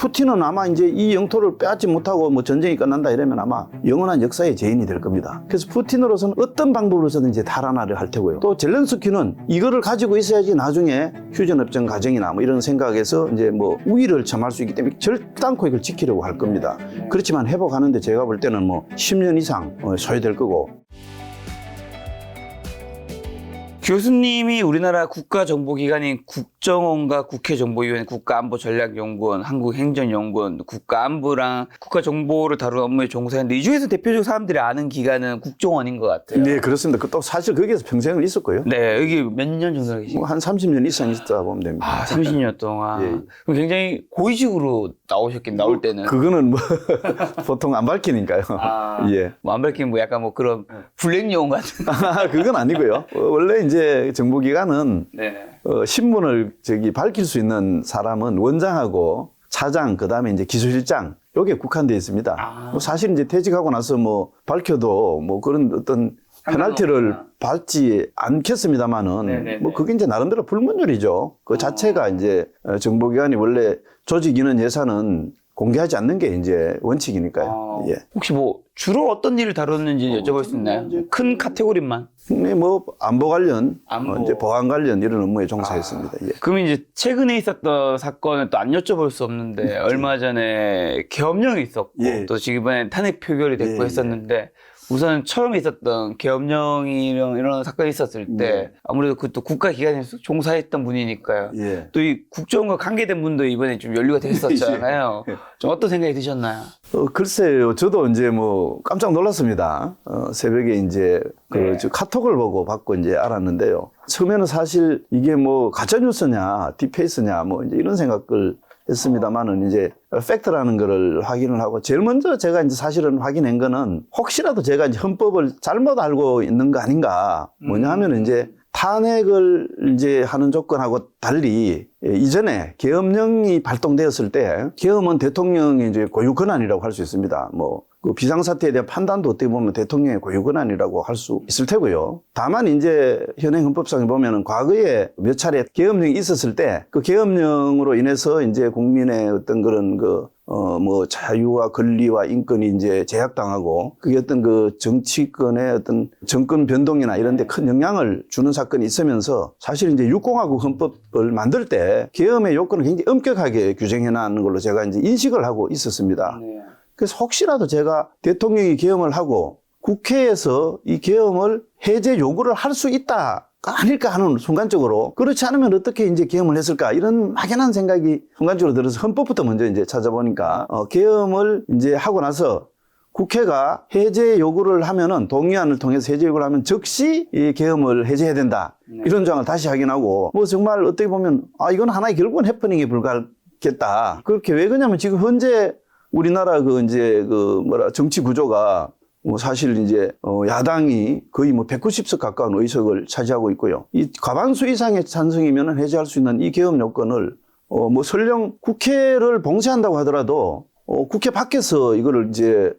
푸틴은 아마 이제 이 영토를 빼앗지 못하고 뭐 전쟁이 끝난다 이러면 아마 영원한 역사의 죄인이 될 겁니다. 그래서 푸틴으로서는 어떤 방법으로서든 이제 탈환하려 할 테고요. 또 젤렌스키는 이거를 가지고 있어야지 나중에 휴전협정 과정이나 뭐 이런 생각에서 이제 뭐 우위를 점할 수 있기 때문에 결단코 이걸 지키려고 할 겁니다. 그렇지만 회복하는데 제가 볼 때는 뭐 10년 이상 소요될 거고. 교수님이 우리나라 국가정보기관인 국정원과 국회정보위원회, 국가안보전략연구원, 한국행정연구원, 국가안보랑 국가정보를 다루는 업무에 종사했는데 이 중에서 대표적 사람들이 아는 기관은 국정원인 것 같아요. 네, 그렇습니다. 또 사실 거기에서 평생을 있었고요. 네, 여기 몇 년 정도 계신 한 30년 이상 있다 보면 됩니다. 아, 30년 동안. 예. 그럼 굉장히 고위직으로 나오셨긴 나올 때는. 그거는 뭐 보통 안 밝히니까요. 아, 예. 뭐 안 밝히면 뭐 약간 뭐 그런 블랙 용어 같은. 그건 아니고요. 원래 이제 정보기관은 네. 신문을 밝힐 수 있는 사람은 원장하고 차장, 그 다음에 이제 기술실장, 요게 국한되어 있습니다. 아. 뭐 사실 이제 퇴직하고 나서 뭐 밝혀도 뭐 그런 어떤 페널티를 받지 않겠습니다만은 네네네. 뭐 그게 이제 나름대로 불문율이죠. 그 자체가 이제 정보기관이 원래 조직 인원 예산은 공개하지 않는 게 이제 원칙이니까요. 예. 혹시 뭐 주로 어떤 일을 다뤘는지 여쭤볼 수 있나요? 큰 카테고리만. 네, 뭐 안보 관련, 안보. 이제 보안 관련 이런 업무에 종사했습니다. 예. 그러면 이제 최근에 있었던 사건은 또 안 여쭤볼 수 없는데 얼마 전에 계엄령이 있었고 예. 또 지금 이번에 탄핵 표결이 됐고 예, 했었는데 우선 처음에 있었던 계엄령이 이런 사건이 있었을 때 아무래도 그 또 국가기관에서 종사했던 분이니까요. 예. 또 이 국정원과 관계된 분도 이번에 좀 연루가 됐었잖아요. 좀 어떤 생각이 드셨나요? 글쎄요, 저도 이제 뭐 깜짝 놀랐습니다. 새벽에 이제 네. 저 카톡을 받고 이제 알았는데요. 처음에는 사실 이게 뭐 가짜뉴스냐, 딥페이스냐, 뭐 이제 이런 생각을 했습니다만은 이제 팩트라는 거를 확인을 하고 제일 먼저 제가 이제 사실은 확인한 거는 혹시라도 제가 이제 헌법을 잘못 알고 있는 거 아닌가. 뭐냐 하면 이제 탄핵을 이제 하는 조건하고 달리 이전에 계엄령이 발동되었을 때 계엄은 대통령의 이제 고유 권한이라고 할 수 있습니다. 뭐 그 비상사태에 대한 판단도 어떻게 보면 대통령의 고유 권한이라고 할 수 있을 테고요. 다만 이제 현행 헌법상에 보면은 과거에 몇 차례 계엄령이 있었을 때 그 계엄령으로 인해서 이제 국민의 어떤 그런 뭐 자유와 권리와 인권이 이제 제약당하고 그게 어떤 그 정치권의 어떤 정권 변동이나 이런 데 큰 영향을 주는 사건이 있으면서 사실 이제 육공화국 헌법을 만들 때 계엄의 요건을 굉장히 엄격하게 규정해 놨는 걸로 제가 이제 인식을 하고 있었습니다. 네. 그래서 혹시라도 제가 대통령이 계엄을 하고 국회에서 이 계엄을 해제 요구를 할 수 있다. 아닐까 하는 순간적으로 그렇지 않으면 어떻게 이제 계엄을 했을까 이런 막연한 생각이 순간적으로 들어서 헌법부터 먼저 이제 찾아보니까 계엄을 이제 하고 나서 국회가 해제 요구를 하면은 동의안을 통해서 해제 요구를 하면 즉시 이 계엄을 해제해야 된다. 이런 조항을 다시 확인하고 뭐 정말 어떻게 보면 이건 하나의 결국은 해프닝에 불과하겠다. 그렇게 왜 그러냐면 지금 현재 우리나라 정치 구조가 뭐 사실 이제 야당이 거의 뭐 190석 가까운 의석을 차지하고 있고요. 이 과반수 이상의 찬성이면 해제할 수 있는 이 계엄 요건을 뭐 설령 국회를 봉쇄한다고 하더라도 국회 밖에서 이거를 이제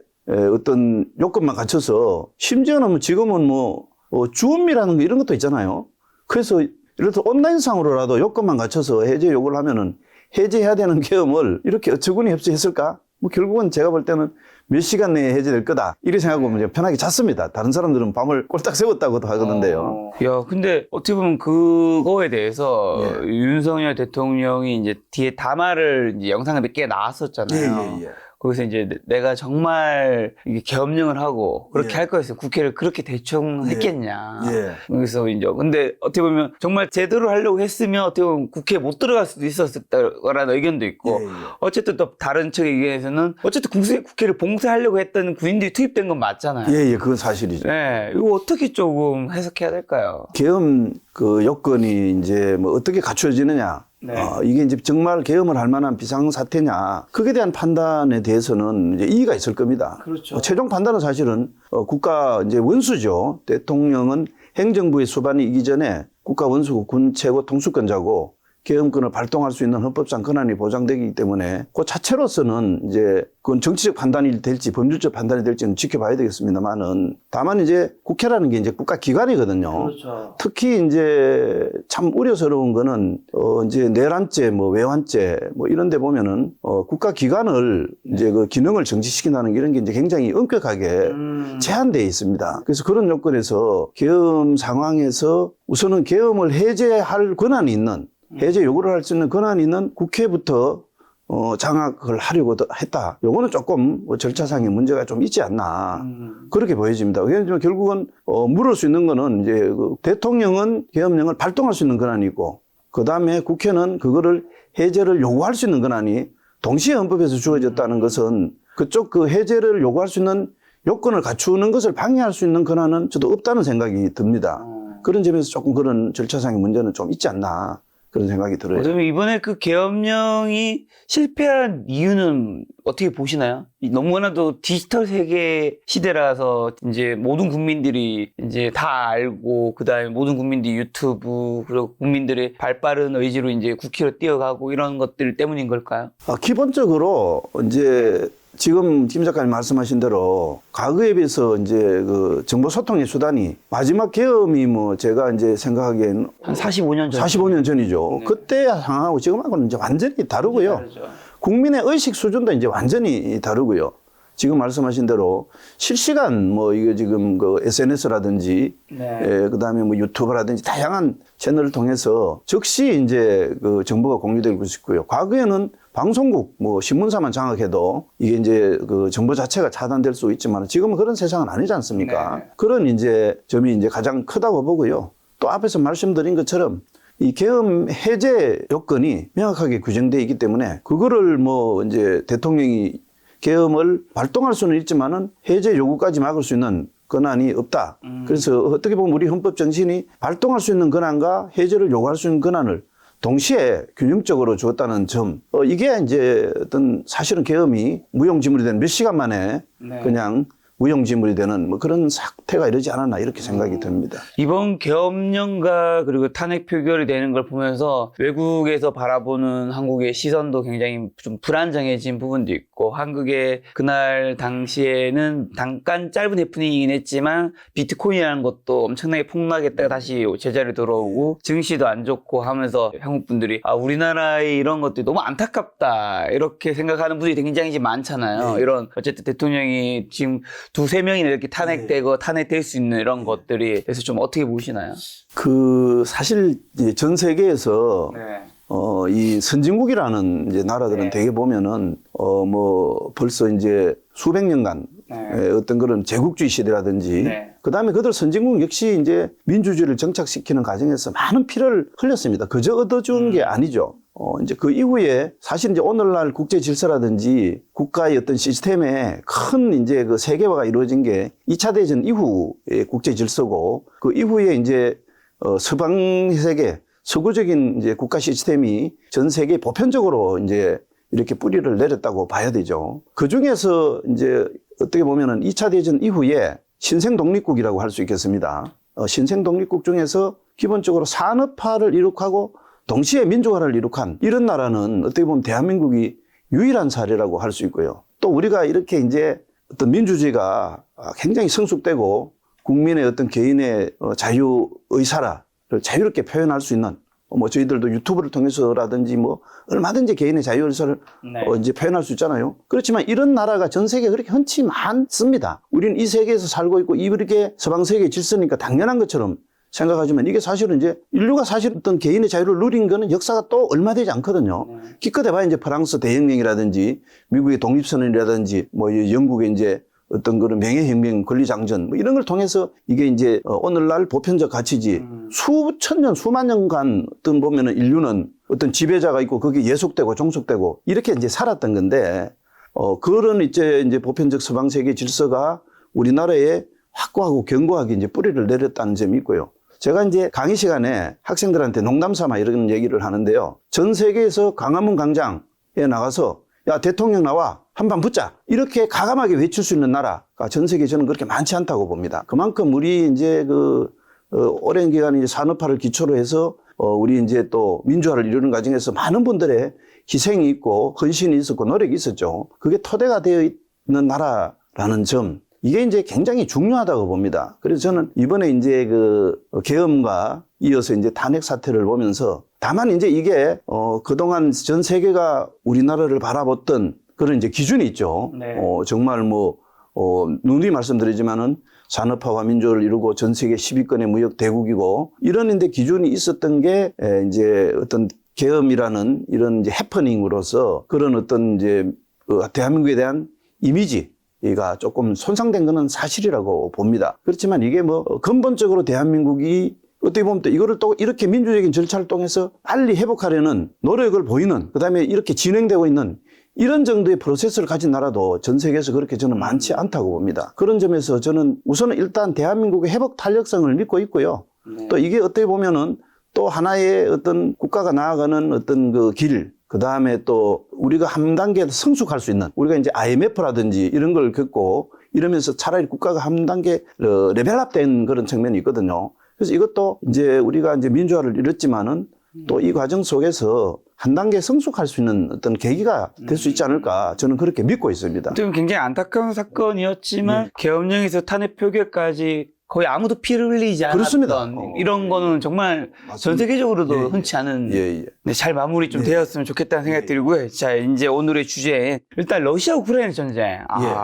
어떤 요건만 갖춰서 심지어는 뭐 지금은 뭐 주음미라는 거 이런 것도 있잖아요. 그래서 예를 들어 온라인상으로라도 요건만 갖춰서 해제 요구를 하면은 해제해야 되는 계엄을 이렇게 어처구니 없이 했을까? 뭐 결국은 제가 볼 때는 몇 시간 내에 해제될 거다. 이렇게 생각하고 이제 편하게 잤습니다. 다른 사람들은 밤을 꼴딱 새웠다고도 하거든요. 야, 근데 어떻게 보면 그거에 대해서 예. 윤석열 대통령이 이제 뒤에 담화를 이제 영상을 몇 개 나왔었잖아요. 예. 거기서 이제 내가 정말 이게 계엄령을 하고 그렇게 예. 할 거였으면 국회를 그렇게 대충 했겠냐. 예. 그래서 이제 근데 어떻게 보면 정말 제대로 하려고 했으면 어떻게 보면 국회에 못 들어갈 수도 있었을 거라는 의견도 있고 예. 어쨌든 또 다른 측의 의견에서는 어쨌든 국회를 봉쇄하려고 했던 군인들이 투입된 건 맞잖아요. 예, 그건 사실이죠. 네, 이거 어떻게 조금 해석해야 될까요? 계엄 요건이 이제 뭐 어떻게 갖춰지느냐. 네. 이게 이제 정말 계엄을 할 만한 비상사태냐. 그에 대한 판단에 대해서는 이제 이의가 있을 겁니다. 그렇죠. 최종 판단은 사실은 국가 이제 원수죠. 대통령은 행정부의 수반이 이기 전에 국가 원수고 군 최고 통수권자고 계엄권을 발동할 수 있는 헌법상 권한이 보장되기 때문에 그 자체로서는 이제 그건 정치적 판단이 될지 법률적 판단이 될지는 지켜봐야 되겠습니다만은 다만 이제 국회라는 게 이제 국가기관이거든요. 그렇죠. 특히 이제 참 우려스러운 거는 이제 내란죄, 뭐 외환죄 뭐 이런 데 보면은 국가기관을 이제 그 기능을 정지시킨다는 이런 게 이제 굉장히 엄격하게 제한되어 있습니다. 그래서 그런 요건에서 계엄 상황에서 우선은 계엄을 해제할 권한이 있는 해제 요구를 할 수 있는 권한이 있는 국회부터 장악을 하려고 했다. 요거는 조금 절차상의 문제가 좀 있지 않나. 그렇게 보여집니다. 왜냐하면 결국은 물을 수 있는 거는 이제 그 대통령은 계엄령을 발동할 수 있는 권한이 있고 그 다음에 국회는 그거를 해제를 요구할 수 있는 권한이 동시에 헌법에서 주어졌다는 것은 그쪽 그 해제를 요구할 수 있는 요건을 갖추는 것을 방해할 수 있는 권한은 저도 없다는 생각이 듭니다. 그런 점에서 조금 그런 절차상의 문제는 좀 있지 않나. 그런 생각이 들어요. 그러면 이번에 그 계엄령이 실패한 이유는 어떻게 보시나요? 너무나도 디지털 세계 시대라서 이제 모든 국민들이 이제 다 알고 그다음에 모든 국민들이 유튜브 그리고 국민들의 발빠른 의지로 이제 국회로 뛰어가고 이런 것들 때문인 걸까요? 기본적으로 이제 지금 김 작가님 말씀하신 대로 과거에 비해서 이제 그 정보 소통의 수단이 마지막 계엄이 뭐 제가 이제 생각하기에는 한 45년 전. 45년 전이죠. 네. 그때 상황하고 지금하고는 이제 완전히 다르고요. 국민의 의식 수준도 이제 완전히 다르고요. 지금 말씀하신 대로 실시간 뭐 이거 지금 그 SNS라든지 네. 그다음에 뭐 유튜브라든지 다양한 채널을 통해서 즉시 이제 그 정보가 공유되고 있고요. 과거에는 방송국 뭐 신문사만 장악해도 이게 이제 그 정보 자체가 차단될 수 있지만 지금은 그런 세상은 아니지 않습니까? 네. 그런 이제 점이 이제 가장 크다고 보고요. 또 앞에서 말씀드린 것처럼 이 계엄 해제 요건이 명확하게 규정되어 있기 때문에 그거를 뭐 이제 대통령이 계엄을 발동할 수는 있지만은 해제 요구까지 막을 수 있는 권한이 없다. 그래서 어떻게 보면 우리 헌법 정신이 발동할 수 있는 권한과 해제를 요구할 수 있는 권한을 동시에 균형적으로 주었다는 점. 이게 이제 어떤 사실은 계엄이 무용지물이 되는 몇 시간 만에 네. 그냥 무용지물이 되는 뭐 그런 사태가 이러지 않았나 이렇게 생각이 듭니다. 이번 계엄령과 그리고 탄핵 표결이 되는 걸 보면서 외국에서 바라보는 한국의 시선도 굉장히 좀 불안정해진 부분도 있고 한국의 그날 당시에는 잠깐 짧은 해프닝이긴 했지만 비트코인이라는 것도 엄청나게 폭락했다가 다시 제자리에 돌아오고 증시도 안 좋고 하면서 한국 분들이 우리나라의 이런 것들이 너무 안타깝다 이렇게 생각하는 분들이 굉장히 많잖아요. 네. 이런 어쨌든 대통령이 지금 두세 명이나 이렇게 탄핵되고 탄핵될 수 있는 이런 것들이 그래서 좀 어떻게 보시나요? 사실 이제 전 세계에서 이 선진국이라는 이제 나라들은 네. 되게 보면은 뭐 벌써 이제 수백 년간 어떤 그런 제국주의 시대라든지 그다음에 그들 선진국 역시 이제 민주주의를 정착시키는 과정에서 많은 피를 흘렸습니다. 그저 얻어준 게 아니죠. 이제 그 이후에 사실 이제 오늘날 국제 질서라든지 국가의 어떤 시스템에 큰 이제 그 세계화가 이루어진 게 2차 대전 이후의 국제 질서고 그 이후에 이제 서방 세계 서구적인 이제 국가 시스템이 전 세계 보편적으로 이제 이렇게 뿌리를 내렸다고 봐야 되죠. 그 중에서 이제 어떻게 보면은 2차 대전 이후에 신생 독립국이라고 할 수 있겠습니다. 신생 독립국 중에서 기본적으로 산업화를 이룩하고 동시에 민주화를 이룩한 이런 나라는 어떻게 보면 대한민국이 유일한 사례라고 할 수 있고요. 또 우리가 이렇게 이제 어떤 민주주의가 굉장히 성숙되고 국민의 어떤 개인의 자유 의사를 자유롭게 표현할 수 있는 뭐 저희들도 유튜브를 통해서라든지 뭐 얼마든지 개인의 자유 의사를 이제 표현할 수 있잖아요. 그렇지만 이런 나라가 전 세계에 그렇게 흔치 많습니다. 우리는 이 세계에서 살고 있고 이렇게 서방 세계의 질서니까 당연한 것처럼 생각하지만 이게 사실은 이제 인류가 사실 어떤 개인의 자유를 누린 거는 역사가 또 얼마 되지 않거든요. 기껏 해봐야 이제 프랑스 대혁명이라든지 미국의 독립선언이라든지 뭐 영국의 이제 어떤 그런 명예혁명 권리장전 뭐 이런 걸 통해서 이게 이제 오늘날 보편적 가치지 수천 년 수만 년간 어떤 보면은 인류는 어떤 지배자가 있고 거기에 예속되고 종속되고 이렇게 이제 살았던 건데 그런 이제 보편적 서방 세계 질서가 우리나라에 확고하고 견고하게 이제 뿌리를 내렸다는 점이 있고요. 제가 이제 강의 시간에 학생들한테 농담 삼아 이런 얘기를 하는데요. 전 세계에서 광화문 광장에 나가서 야 대통령 나와 한판 붙자 이렇게 과감하게 외칠 수 있는 나라가 전 세계에 저는 그렇게 많지 않다고 봅니다. 그만큼 우리 이제 오랜 기간 이제 산업화를 기초로 해서 우리 이제 또 민주화를 이루는 과정에서 많은 분들의 희생이 있고 헌신이 있었고 노력이 있었죠. 그게 토대가 되어 있는 나라라는 점, 이게 이제 굉장히 중요하다고 봅니다. 그래서 저는 이번에 이제 그 계엄과 이어서 이제 탄핵 사태를 보면서 다만 이제 이게 그동안 전 세계가 우리나라를 바라봤던 그런 이제 기준이 있죠. 네. 정말 뭐 누누이 말씀드리지만은 산업화와 민주화를 이루고 전 세계 10위권의 무역 대국이고 이런 이제 기준이 있었던 게 이제 어떤 계엄이라는 이런 이제 해퍼닝으로서 그런 어떤 이제 대한민국에 대한 이미지가 조금 손상된 것은 사실이라고 봅니다. 그렇지만 이게 뭐 근본적으로 대한민국이 어떻게 보면 또 이거를 또 이렇게 민주적인 절차를 통해서 빨리 회복하려는 노력을 보이는, 그다음에 이렇게 진행되고 있는 이런 정도의 프로세스를 가진 나라도 전 세계에서 그렇게 저는 많지 않다고 봅니다. 그런 점에서 저는 우선은 일단 대한민국의 회복 탄력성을 믿고 있고요. 또 이게 어떻게 보면은 또 하나의 어떤 국가가 나아가는 어떤 그 길, 그 다음에 또 우리가 한 단계 성숙할 수 있는, 우리가 이제 IMF라든지 이런 걸 겪고 이러면서 차라리 국가가 한 단계 레벨업된 그런 측면이 있거든요. 그래서 이것도 이제 우리가 이제 민주화를 이뤘지만은 또 이 과정 속에서 한 단계 성숙할 수 있는 어떤 계기가 될 수 있지 않을까, 저는 그렇게 믿고 있습니다. 좀 굉장히 안타까운 사건이었지만 계엄령에서 탄핵 표결까지 거의 아무도 피를 흘리지 않았던 그렇습니다. 이런 거는 정말 전 세계적으로도 예, 예. 흔치 않은 예. 네, 잘 마무리 좀 되었으면 좋겠다는 생각이 들고요. 자, 이제 오늘의 주제. 일단 러시아 우크라이나 전쟁.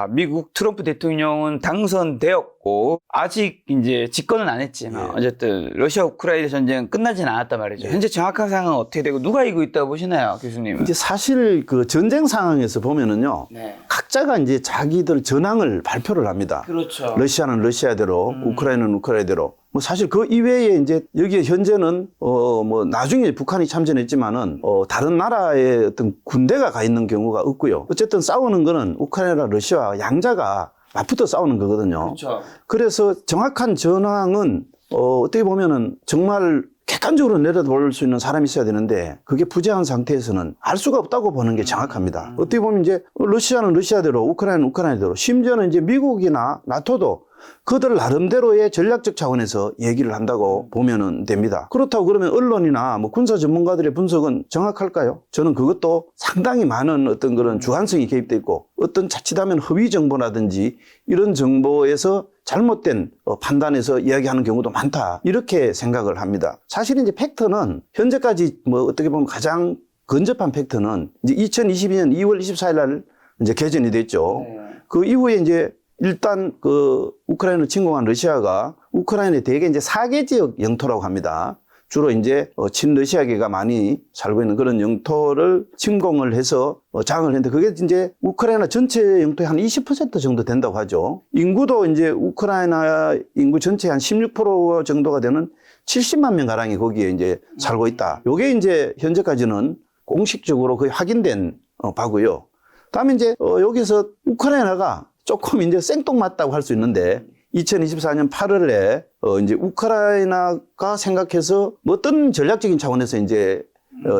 미국 트럼프 대통령은 당선되었고 아직 이제 집권은 안 했지만 어쨌든 러시아 우크라이나 전쟁 끝나진 않았단 말이죠. 현재 정확한 상황은 어떻게 되고 누가 이기고 있다고 보시나요, 교수님은? 이제 사실 그 전쟁 상황에서 보면은요, 네. 각자가 이제 자기들 전황을 발표를 합니다. 그렇죠. 러시아는 러시아대로, 우크라이나는 우크라이나대로. 뭐 사실 그 이외에 이제 여기에 현재는 뭐 나중에 북한이 참전했지만은 다른 나라의 어떤 군대가 가 있는 경우가 없고요. 어쨌든 싸우는 거는 우크라이나, 러시아 양자가 맞붙어 싸우는 거거든요. 그렇죠. 그래서 정확한 전황은 어떻게 보면은 정말 객관적으로 내려볼 수 있는 사람이 있어야 되는데 그게 부재한 상태에서는 알 수가 없다고 보는 게 정확합니다. 어떻게 보면 이제 러시아는 러시아대로, 우크라이나는 우크라이나대로, 심지어는 이제 미국이나 나토도 그들 나름대로의 전략적 차원에서 얘기를 한다고 보면은 됩니다. 그렇다고 그러면 언론이나 뭐 군사 전문가들의 분석은 정확할까요? 저는 그것도 상당히 많은 어떤 그런 주관성이 개입돼 있고 어떤 자칫하면 허위 정보라든지 이런 정보에서 잘못된 판단에서 이야기하는 경우도 많다, 이렇게 생각을 합니다. 사실 이제 팩트는 현재까지 뭐 어떻게 보면 가장 근접한 팩트는 이제 2022년 2월 24일 날 이제 개전이 됐죠. 그 이후에 이제 일단 그 우크라이나를 침공한 러시아가 우크라이나의 대개 이제 4개 지역 영토라고 합니다. 주로 이제 친러시아계가 많이 살고 있는 그런 영토를 침공을 해서 장을 했는데 그게 이제 우크라이나 전체 영토의 한 20% 정도 된다고 하죠. 인구도 이제 우크라이나 인구 전체의 한 16% 정도가 되는 70만 명 가량이 거기에 이제 살고 있다. 요게 이제 현재까지는 공식적으로 거의 확인된 바고요. 다음에 이제 여기서 우크라이나가 조금 이제 생뚱맞다고 할 수 있는데 2024년 8월에 이제 우크라이나가 생각해서 뭐 어떤 전략적인 차원에서 이제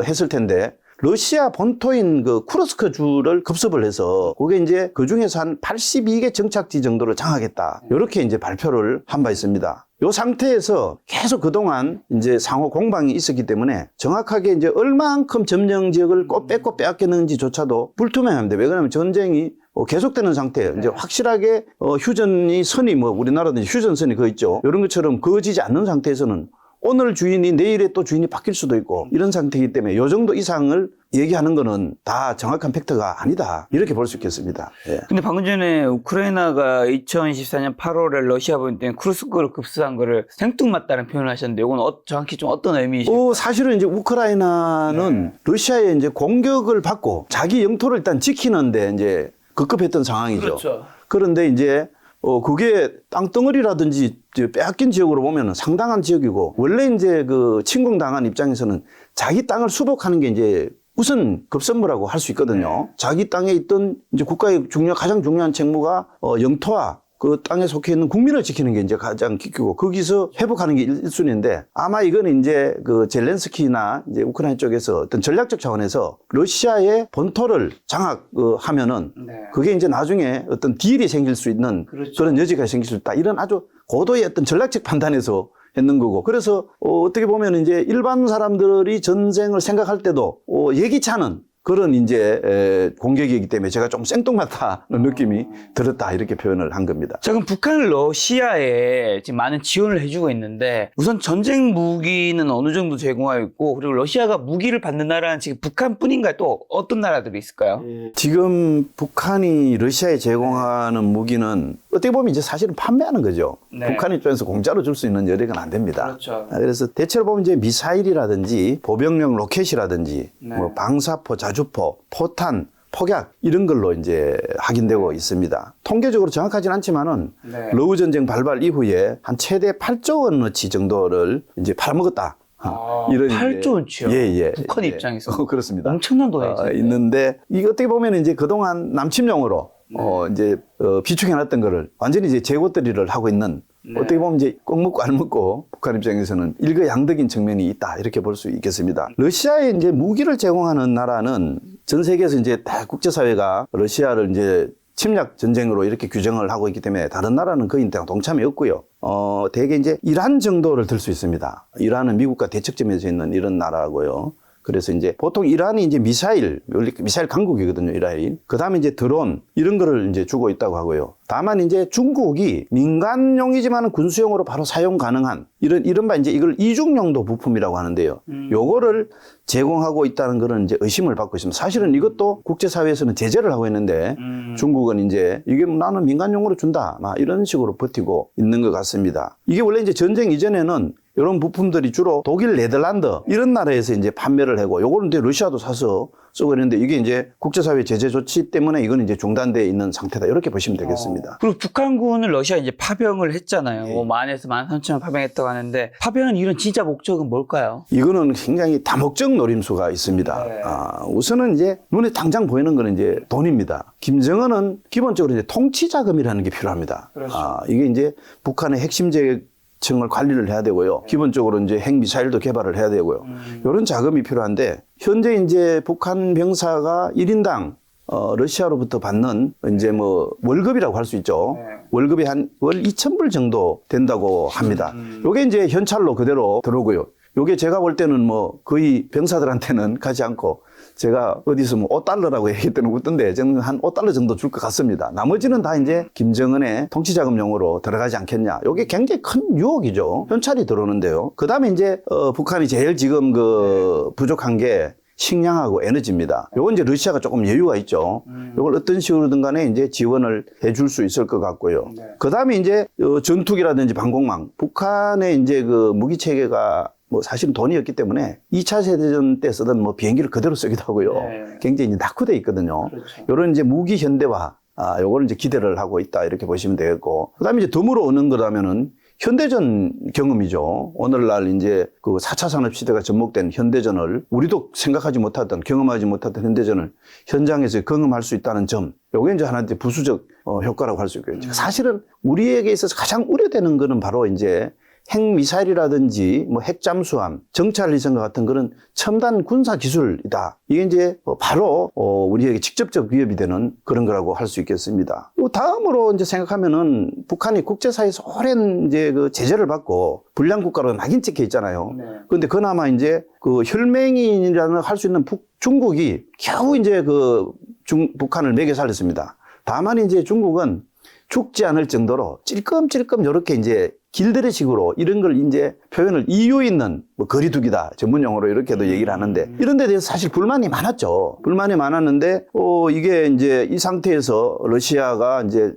했을 텐데 러시아 본토인 그 쿠르스크 주를 급습을 해서 그게 이제 그 중에서 한 82개 정착지 정도를 장악했다, 이렇게 이제 발표를 한 바 있습니다. 이 상태에서 계속 그동안 이제 상호 공방이 있었기 때문에 정확하게 이제 얼만큼 점령 지역을 꼭 뺏고 빼앗겼는지조차도 불투명합니다. 왜 그러냐면 전쟁이 계속되는 상태, 이제 확실하게 휴전이 선이 뭐 우리나라도 휴전선이 그 있죠. 이런 것처럼 그어지지 않는 상태에서는 오늘 주인이 내일에 또 주인이 바뀔 수도 있고 이런 상태이기 때문에 이 정도 이상을 얘기하는 거는 다 정확한 팩트가 아니다, 이렇게 볼 수 있겠습니다. 예. 근데 방금 전에 우크라이나가 2024년 8월에 러시아 본토인 쿠르스크를 급수한 거를 생뚱맞다는 표현을 하셨는데 이건 정확히 좀 어떤 의미이실까요? 사실은 이제 우크라이나는 러시아의 이제 공격을 받고 자기 영토를 일단 지키는데 이제 급급했던 상황이죠. 그렇죠. 그런데 이제 그게 땅덩어리라든지 빼앗긴 지역으로 보면 상당한 지역이고, 원래 이제 그 침공당한 입장에서는 자기 땅을 수복하는 게 이제 우선 급선무라고 할 수 있거든요. 자기 땅에 있던 이제 국가의 가장 중요한 책무가 영토와 그 땅에 속해 있는 국민을 지키는 게 이제 가장 기초고 거기서 회복하는 게 1순위인데 아마 이거는 이제 그 젤렌스키나 이제 우크라이나 쪽에서 어떤 전략적 차원에서 러시아의 본토를 장악하면은 그게 이제 나중에 어떤 딜이 생길 수 있는 그렇죠. 그런 여지가 생길 수 있다, 이런 아주 고도의 어떤 전략적 판단에서 했는 거고. 그래서 어떻게 보면 이제 일반 사람들이 전쟁을 생각할 때도 예기치 않은 그런 이제 공격이기 때문에 제가 좀 생뚱맞다는 느낌이 들었다 이렇게 표현을 한 겁니다. 자, 그럼 북한은 러시아에 지금 많은 지원을 해주고 있는데 우선 전쟁 무기는 어느 정도 제공하고 있고 그리고 러시아가 무기를 받는 나라는 지금 북한뿐인가요? 또 어떤 나라들이 있을까요? 지금 북한이 러시아에 제공하는 무기는 어떻게 보면 이제 사실은 판매하는 거죠. 네. 북한 입장에서 공짜로 줄 수 있는 여력은 안 됩니다. 그렇죠. 그래서 대체로 보면 이제 미사일이라든지 보병용 로켓이라든지 네. 뭐 방사포, 자주포, 포탄, 폭약 이런 걸로 이제 확인되고 있습니다. 통계적으로 정확하진 않지만은 네. 러우 전쟁 발발 이후에 한 최대 8조 원어치 정도를 이제 팔아먹었다. 이런 8조 원치요? 예. 북한 입장에서 그렇습니다. 엄청난 돈이죠. 있는데 이게 어떻게 보면 이제 그동안 남침용으로 이제 비축해놨던 거를 완전히 이제 재고떨이를 하고 있는 어떻게 보면 이제 꼭 먹고 안 먹고 북한 입장에서는 일거양득인 측면이 있다 이렇게 볼 수 있겠습니다. 러시아에 이제 무기를 제공하는 나라는 전 세계에서 이제 다 국제사회가 러시아를 이제 침략 전쟁으로 이렇게 규정을 하고 있기 때문에 다른 나라는 거의 동참이 없고요. 대개 이제 이란 정도를 들 수 있습니다. 이란은 미국과 대척점에서 있는 이런 나라고요. 그래서 이제 보통 이란이 이제 미사일 강국이거든요, 이란이. 그 다음에 이제 드론, 이런 거를 이제 주고 있다고 하고요. 다만 이제 중국이 민간용이지만 군수용으로 바로 사용 가능한 이른바 이제 이걸 이중용도 부품이라고 하는데요. 요거를 제공하고 있다는 거는 이제 의심을 받고 있습니다. 사실은 이것도 국제사회에서는 제재를 하고 있는데 중국은 이제 이게 나는 민간용으로 준다. 막 이런 식으로 버티고 있는 것 같습니다. 이게 원래 이제 전쟁 이전에는 이런 부품들이 주로 독일, 네덜란드 이런 나라에서 이제 판매를 하고 요거는 이제 러시아도 사서 쓰고 있는데 이게 이제 국제사회 제재 조치 때문에 이건 이제 중단되어 있는 상태다. 이렇게 보시면 되겠습니다. 그리고 북한군은 러시아 이제 파병을 했잖아요. 예. 뭐 만에서 13,000명 파병했다고 하는데 파병한 이런 진짜 목적은 뭘까요? 이거는 굉장히 다목적 노림수가 있습니다. 네. 우선은 이제 눈에 당장 보이는 거는 이제 돈입니다. 김정은은 기본적으로 이제 통치 자금이라는 게 필요합니다. 그렇죠. 이게 이제 북한의 핵심제 층을 관리를 해야 되고요. 기본적으로 이제 핵미사일도 개발을 해야 되고요. 이런 자금이 필요한데 현재 이제 북한 병사가 1인당 러시아로부터 받는 이제 뭐 월급이라고 할 수 있죠. 네. 월급이 한 월 2,000불 정도 된다고 합니다. 요게 이제 현찰로 그대로 들어오고요. 요게 제가 볼 때는 뭐 거의 병사들한테는 가지 않고 제가 어디서 뭐 5달러라고 얘기했더니 웃던데 저는 한 5달러 정도 줄 것 같습니다. 나머지는 다 이제 김정은의 통치자금용으로 들어가지 않겠냐. 이게 굉장히 큰 유혹이죠. 현찰이 들어오는데요. 그 다음에 이제 북한이 제일 지금 부족한 게 식량하고 에너지입니다. 요건 이제 러시아가 조금 여유가 있죠. 요걸 어떤 식으로든 간에 이제 지원을 해줄 수 있을 것 같고요. 네. 그 다음에 이제 전투기라든지 방공망. 북한의 이제 그 무기 체계가 뭐 사실은 돈이었기 때문에 2차 세대전 때 쓰던 뭐 비행기를 그대로 쓰기도 하고요. 네. 굉장히 이제 낙후되어 있거든요. 그렇죠. 요런 이제 무기 현대화, 요거를 이제 기대를 하고 있다. 이렇게 보시면 되겠고. 그 다음에 이제 덤으로 오는 거라면은 현대전 경험이죠. 오늘날 이제 그 4차 산업시대가 접목된 현대전을 우리도 생각하지 못하던, 경험하지 못하던 현대전을 현장에서 경험할 수 있다는 점. 요게 이제 하나의 부수적 효과라고 할 수 있겠죠. 사실은 우리에게 있어서 가장 우려되는 거는 바로 이제 핵미사일이라든지 뭐 핵잠수함, 정찰위성과 같은 그런 첨단 군사 기술이다. 이게 이제 바로 우리에게 직접적 위협이 되는 그런 거라고 할 수 있겠습니다. 다음으로 이제 생각하면은 북한이 국제사회에서 오랜 이제 그 제재를 받고 불량 국가로 낙인 찍혀 있잖아요. 네. 그런데 그나마 이제 그 혈맹이라는 할 수 있는 중국이 겨우 이제 북한을 먹여 살렸습니다. 다만 이제 중국은 죽지 않을 정도로 찔끔찔끔 이렇게 이제 길들이식으로 이런 걸 이제 표현을 이유 있는 뭐 거리두기다 전문용어로 이렇게도 얘기를 하는데 이런 데 대해서 사실 불만이 많았죠. 불만이 많았는데 이게 이제 이 상태에서 러시아가 이제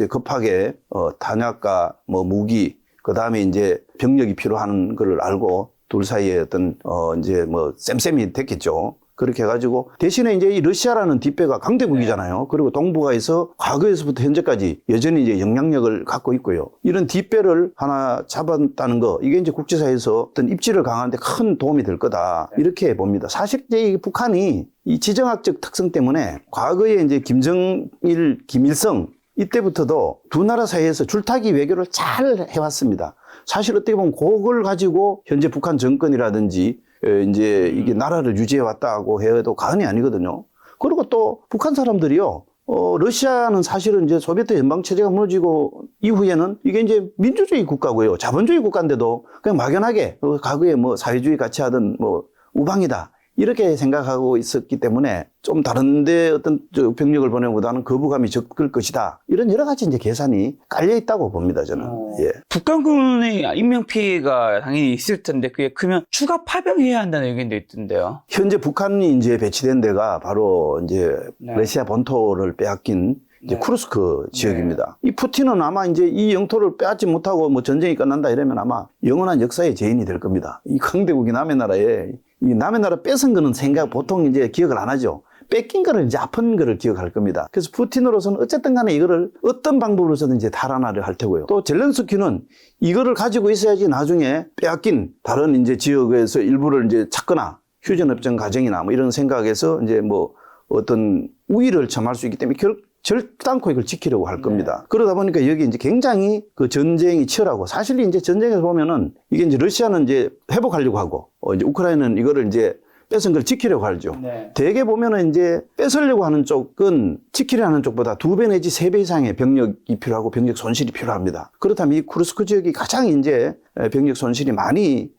급하게 탄약과 뭐 무기 그다음에 이제 병력이 필요한 걸 알고 둘 사이에 어떤 이제 뭐 쌤쌤이 됐겠죠. 그렇게 해가지고 대신에 이제 이 러시아라는 뒷배가 강대국이잖아요. 그리고 동북아에서 과거에서부터 현재까지 여전히 이제 영향력을 갖고 있고요. 이런 뒷배를 하나 잡았다는 거 이게 이제 국제사회에서 어떤 입지를 강화하는데 큰 도움이 될 거다 이렇게 봅니다. 사실 이제 이 북한이 이 지정학적 특성 때문에 과거에 이제 김정일, 김일성 이때부터도 두 나라 사이에서 줄타기 외교를 잘 해왔습니다. 사실 어떻게 보면 그걸 가지고 현재 북한 정권이라든지 이제 이게 나라를 유지해 왔다고 해도 과언이 아니거든요. 그리고 또 북한 사람들이요. 러시아는 사실은 이제 소비에트 연방 체제가 무너지고 이후에는 이게 이제 민주주의 국가고요. 자본주의 국가인데도 그냥 막연하게 과거에 뭐 사회주의 같이 하던 뭐 우방이다. 이렇게 생각하고 있었기 때문에 좀 다른데 어떤 병력을 보내보다는 거부감이 적을 것이다. 이런 여러 가지 이제 계산이 깔려 있다고 봅니다, 저는. 예. 북한군의 인명 피해가 당연히 있을 텐데 그게 크면 추가 파병해야 한다는 의견도 있던데요. 현재 북한이 이제 배치된 데가 바로 이제 네. 러시아 본토를 빼앗긴 이제 네. 쿠르스크 지역입니다. 이 푸틴은 아마 이제 이 영토를 빼앗지 못하고 뭐 전쟁이 끝난다 이러면 아마 영원한 역사의 죄인이 될 겁니다. 이 강대국이 남의 나라에 이 남의 나라 뺏은 거는 보통 이제 기억을 안 하죠. 뺏긴 거를 이제 아픈 거를 기억할 겁니다. 그래서 푸틴으로서는 어쨌든 간에 이거를 어떤 방법으로서든 이제 탈환하려 할 테고요. 또 젤렌스키는 이거를 가지고 있어야지 나중에 빼앗긴 다른 이제 지역에서 일부를 이제 찾거나 휴전협정 과정이나 뭐 이런 생각에서 이제 뭐 어떤 우위를 점할 수 있기 때문에 절단코 이걸 지키려고 할 겁니다. 네. 그러다 보니까 여기 이제 굉장히 그 전쟁이 치열하고 사실 이제 전쟁에서 보면은 이게 이제 러시아는 이제 회복하려고 하고 이제 우크라이나는 이거를 이제 뺏은 걸 지키려고 하죠. 네. 대개 보면은 이제 뺏으려고 하는 쪽은 지키려 하는 쪽보다 2배 내지 3배 이상의 병력이 필요하고 병력 손실이 필요합니다. 그렇다면 이 쿠르스크 지역이 가장 이제 병력 손실이 많이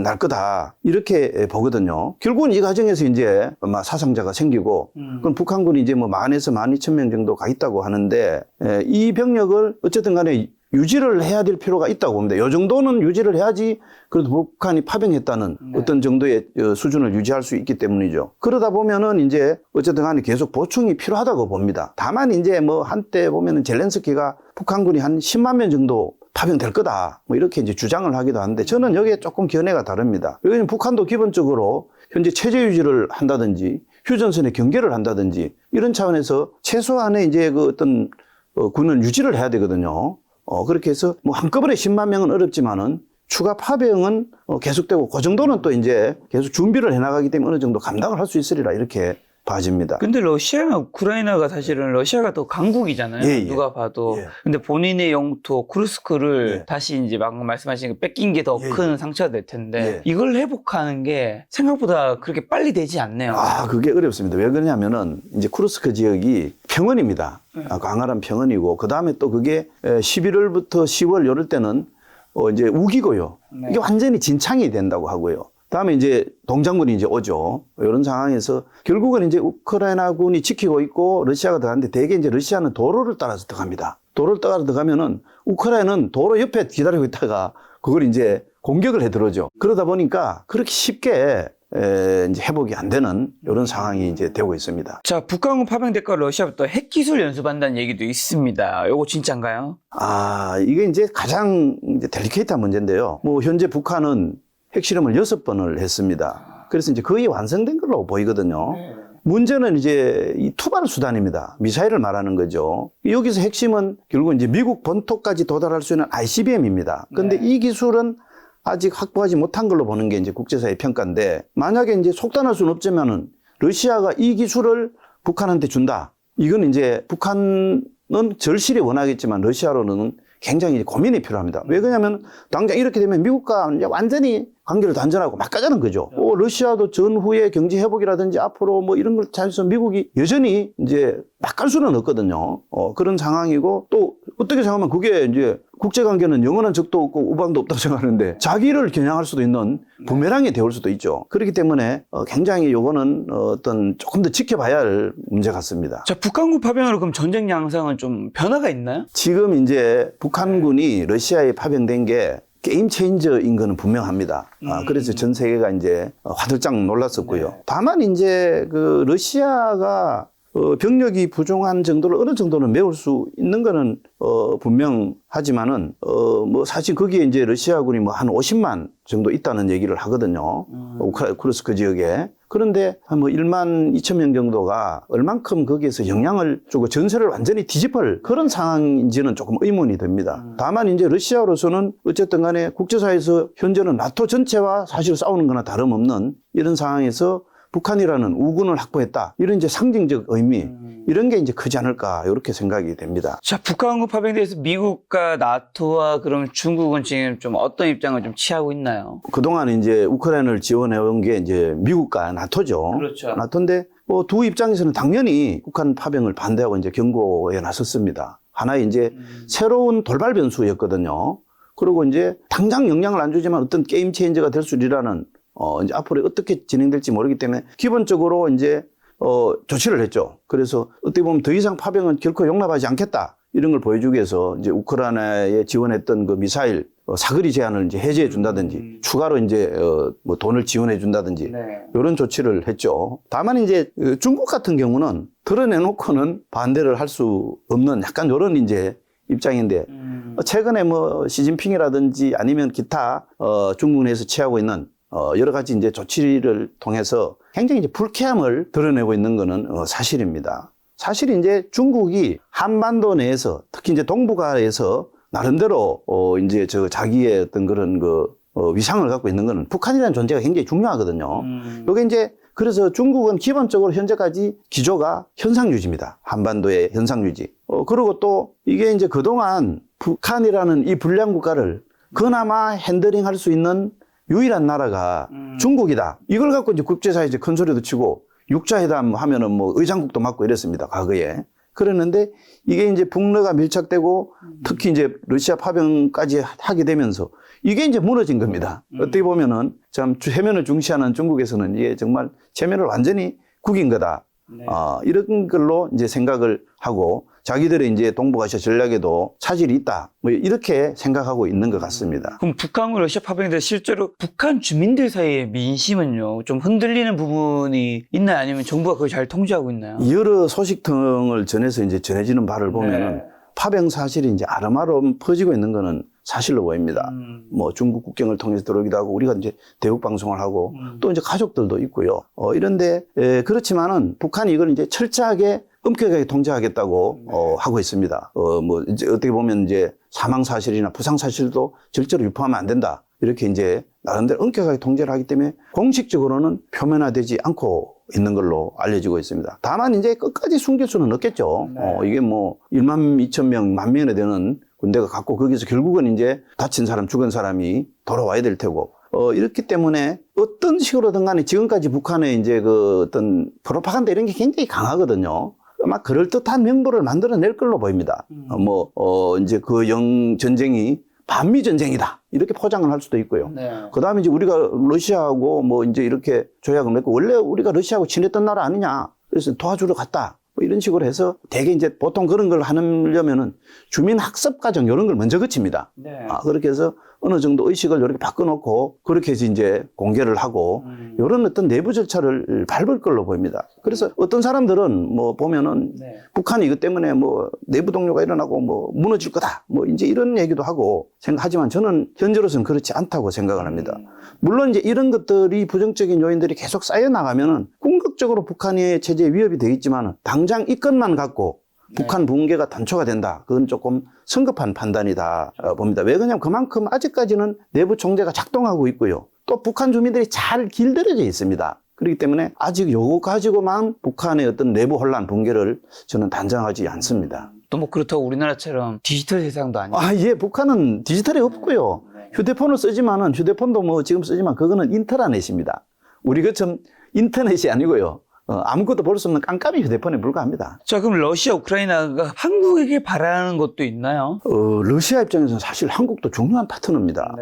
날 거다 이렇게 보거든요. 결국은 이 과정에서 이제 아마 사상자가 생기고 그럼 북한군이 이제 뭐 10,000에서 12,000명 정도 가 있다고 하는데 이 병력을 어쨌든 간에 유지를 해야 될 필요가 있다고 봅니다. 이 정도는 유지를 해야지 그래도 북한이 파병했다는 어떤 정도의 수준을 유지할 수 있기 때문이죠. 그러다 보면은 이제 어쨌든 간에 계속 보충이 필요하다고 봅니다. 다만 이제 뭐 한때 보면은 젤렌스키가 북한군이 한 10만 명 정도 파병될 거다. 뭐 이렇게 이제 주장을 하기도 하는데 저는 여기에 조금 견해가 다릅니다. 왜냐하면 북한도 기본적으로 현재 체제 유지를 한다든지 휴전선의 경계를 한다든지 이런 차원에서 최소한의 이제 그 어떤 군은 유지를 해야 되거든요. 그렇게 해서 뭐 한꺼번에 10만 명은 어렵지만은 추가 파병은 계속되고 그 정도는 또 이제 계속 준비를 해나가기 때문에 어느 정도 감당을 할 수 있으리라 이렇게 봐집니다. 근데 러시아나 우크라이나가 사실은 러시아가 더 강국이잖아요. 예, 예. 누가 봐도. 예. 근데 본인의 영토 쿠르스크를 예. 다시 이제 방금 말씀하신 그 뺏긴 게 더 큰 예. 상처가 될 텐데 예. 이걸 회복하는 게 생각보다 그렇게 빨리 되지 않네요. 그게 어렵습니다. 왜 그러냐면은 이제 쿠르스크 지역이 평원입니다. 광활한 평원이고 그 다음에 또 그게 11월부터 10월 이럴 때는 이제 우기고요. 네. 이게 완전히 진창이 된다고 하고요. 다음에 이제 동장군이 이제 오죠. 이런 상황에서 결국은 이제 우크라이나군이 지키고 있고 러시아가 들어가는데 대개 이제 러시아는 도로를 따라서 들어갑니다. 도로를 따라 들어가면은 우크라이나는 도로 옆에 기다리고 있다가 그걸 이제 공격을 해 들어오죠. 그러다 보니까 그렇게 쉽게 이제 회복이 안 되는 이런 상황이 이제 되고 있습니다. 자, 북한군 파병대가 러시아부터 핵기술 연습한다는 얘기도 있습니다. 요거 진짜인가요? 이게 이제 가장 이제 델리케이트한 문제인데요. 뭐 현재 북한은 핵실험을 6번을 했습니다. 그래서 이제 거의 완성된 걸로 보이거든요. 문제는 이제 이 투발 수단입니다. 미사일을 말하는 거죠. 여기서 핵심은 결국 이제 미국 본토까지 도달할 수 있는 ICBM입니다. 그런데 이 기술은 아직 확보하지 못한 걸로 보는 게 이제 국제사회 평가인데 만약에 이제 속단할 수는 없지만은 러시아가 이 기술을 북한한테 준다. 이건 이제 북한은 절실히 원하겠지만 러시아로는 굉장히 고민이 필요합니다. 왜 그러냐면 당장 이렇게 되면 미국과 이제 완전히 관계를 단절하고 막 가자는 거죠. 러시아도 전후의 경제 회복이라든지 앞으로 뭐 이런 걸 잘해서 미국이 여전히 이제 막 갈 수는 없거든요. 그런 상황이고 또 어떻게 생각하면 그게 이제 국제관계는 영원한 적도 없고 우방도 없다고 생각하는데 자기를 겨냥할 수도 있는 부메랑이 되올 수도 있죠. 그렇기 때문에 굉장히 요거는 어떤 조금 더 지켜봐야 할 문제 같습니다. 자, 북한군 파병으로 그럼 전쟁 양상은 좀 변화가 있나요? 지금 이제 북한군이 러시아에 파병된 게 게임 체인저인 거는 분명합니다. 그래서 전 세계가 이제 화들짝 놀랐었고요. 다만 이제 그 러시아가 병력이 부족한 정도를 어느 정도는 메울 수 있는 거는 분명하지만은 뭐 사실 거기에 이제 러시아군이 뭐 한 50만 정도 있다는 얘기를 하거든요. 쿠르스크 지역에. 그런데 한 뭐 1만 2천 명 정도가 얼만큼 거기에서 영향을 주고 전세를 완전히 뒤집을 그런 상황인지는 조금 의문이 듭니다. 다만 이제 러시아로서는 어쨌든 간에 국제사회에서 현재는 나토 전체와 사실 싸우는 거나 다름없는 이런 상황에서 북한이라는 우군을 확보했다. 이런 이제 상징적 의미, 이런 게 이제 크지 않을까, 이렇게 생각이 됩니다. 자, 북한군 파병에 대해서 미국과 나토와 그럼 중국은 지금 좀 어떤 입장을 좀 취하고 있나요? 그동안 이제 우크라이나를 지원해 온 게 이제 미국과 나토죠. 그렇죠. 나토인데 두 입장에서는 당연히 북한 파병을 반대하고 이제 경고에 나섰습니다. 하나의 이제 새로운 돌발 변수였거든요. 그리고 이제 당장 영향을 안 주지만 어떤 게임 체인저가 될 수 있라는 이제 앞으로 어떻게 진행될지 모르기 때문에 기본적으로 이제 조치를 했죠. 그래서 어떻게 보면 더 이상 파병은 결코 용납하지 않겠다. 이런 걸 보여주기 위해서 이제 우크라이나에 지원했던 그 미사일 사거리 제한을 이제 해제해 준다든지 추가로 이제 뭐 돈을 지원해 준다든지 이런 조치를 했죠. 다만 이제 중국 같은 경우는 드러내놓고는 반대를 할 수 없는 약간 이런 이제 입장인데 최근에 뭐 시진핑이라든지 아니면 기타 중국 내에서 취하고 있는 여러 가지 이제 조치를 통해서 굉장히 이제 불쾌함을 드러내고 있는 거는 사실입니다. 사실 이제 중국이 한반도 내에서 특히 이제 동북아에서 나름대로 이제 자기의 어떤 그런 위상을 갖고 있는 거는 북한이라는 존재가 굉장히 중요하거든요. 이게 이제 그래서 중국은 기본적으로 현재까지 기조가 현상유지입니다. 한반도의 현상유지. 그리고 또 이게 이제 그동안 북한이라는 이 불량 국가를 그나마 핸들링 할 수 있는 유일한 나라가 중국이다. 이걸 갖고 이제 국제사회에 이제 큰 소리도 치고 육자회담 하면은 뭐 의장국도 맡고 이랬습니다. 과거에. 그랬는데 이게 이제 북러가 밀착되고 특히 이제 러시아 파병까지 하게 되면서 이게 이제 무너진 겁니다. 어떻게 보면은 참 해면을 중시하는 중국에서는 이게 정말 체면을 완전히 구긴 거다. 이런 걸로 이제 생각을 하고 자기들의 이제 동북아시아 전략에도 차질이 있다. 뭐 이렇게 생각하고 있는 것 같습니다. 그럼 북한과 러시아 파병인데 실제로 북한 주민들 사이의 민심은요, 좀 흔들리는 부분이 있나요? 아니면 정부가 그걸 잘 통제하고 있나요? 여러 소식 등을 전해서 이제 전해지는 바를 보면은 파병 사실이 이제 아름아름 퍼지고 있는 거는 사실로 보입니다. 뭐 중국 국경을 통해서 들어오기도 하고 우리가 이제 대북 방송을 하고 또 이제 가족들도 있고요. 이런데 그렇지만은 북한이 이걸 이제 철저하게 엄격하게 통제하겠다고 하고 있습니다. 뭐 이제 어떻게 보면 이제 사망 사실이나 부상 사실도 절대로 유포하면 안 된다. 이렇게 이제 나름대로 엄격하게 통제를 하기 때문에 공식적으로는 표면화되지 않고 있는 걸로 알려지고 있습니다. 다만 이제 끝까지 숨길 수는 없겠죠. 이게 뭐 1만 2천 명, 1만 명에 되는 군대가 갖고 거기서 결국은 이제 다친 사람, 죽은 사람이 돌아와야 될 테고. 이렇기 때문에 어떤 식으로든 간에 지금까지 북한의 이제 어떤 프로파간다 이런 게 굉장히 강하거든요. 아마 그럴듯한 명분을 만들어낼 걸로 보입니다. 이제 전쟁이 반미 전쟁이다. 이렇게 포장을 할 수도 있고요. 그 다음에 이제 우리가 러시아하고 뭐 이제 이렇게 조약을 맺고 원래 우리가 러시아하고 친했던 나라 아니냐. 그래서 도와주러 갔다. 뭐 이런 식으로 해서 되게 이제 보통 그런 걸 하려면은 주민 학습 과정 이런 걸 먼저 거칩니다. 그렇게 해서 어느 정도 의식을 이렇게 바꿔놓고 그렇게 해서 이제 공개를 하고 이런 어떤 내부 절차를 밟을 걸로 보입니다. 그래서 어떤 사람들은 뭐 보면은 북한이 이것 때문에 뭐 내부 동료가 일어나고 뭐 무너질 거다. 뭐 이제 이런 얘기도 하고 생각하지만 저는 현재로서는 그렇지 않다고 생각을 합니다. 물론 이제 이런 것들이 부정적인 요인들이 계속 쌓여 나가면은 궁극적으로 북한의 체제에 위협이 되겠지만 당장 이 건만 갖고 북한 붕괴가 단초가 된다. 그건 조금 성급한 판단이다 봅니다. 왜 그러냐면 그만큼 아직까지는 내부 총재가 작동하고 있고요. 또 북한 주민들이 잘 길들여져 있습니다. 그렇기 때문에 아직 요거 가지고만 북한의 어떤 내부 혼란 붕괴를 저는 단정하지 않습니다. 또 뭐 그렇다고 우리나라처럼 디지털 세상도 아니고. 예, 북한은 디지털이 없고요. 휴대폰을 쓰지만은 휴대폰도 뭐 지금 쓰지만 그거는 인터넷입니다. 우리 것처럼 인터넷이 아니고요. 아무것도 볼 수 없는 깜깜이 휴대폰에 불과합니다. 자, 그럼 러시아, 우크라이나가 한국에게 바라는 것도 있나요? 러시아 입장에서는 사실 한국도 중요한 파트너입니다.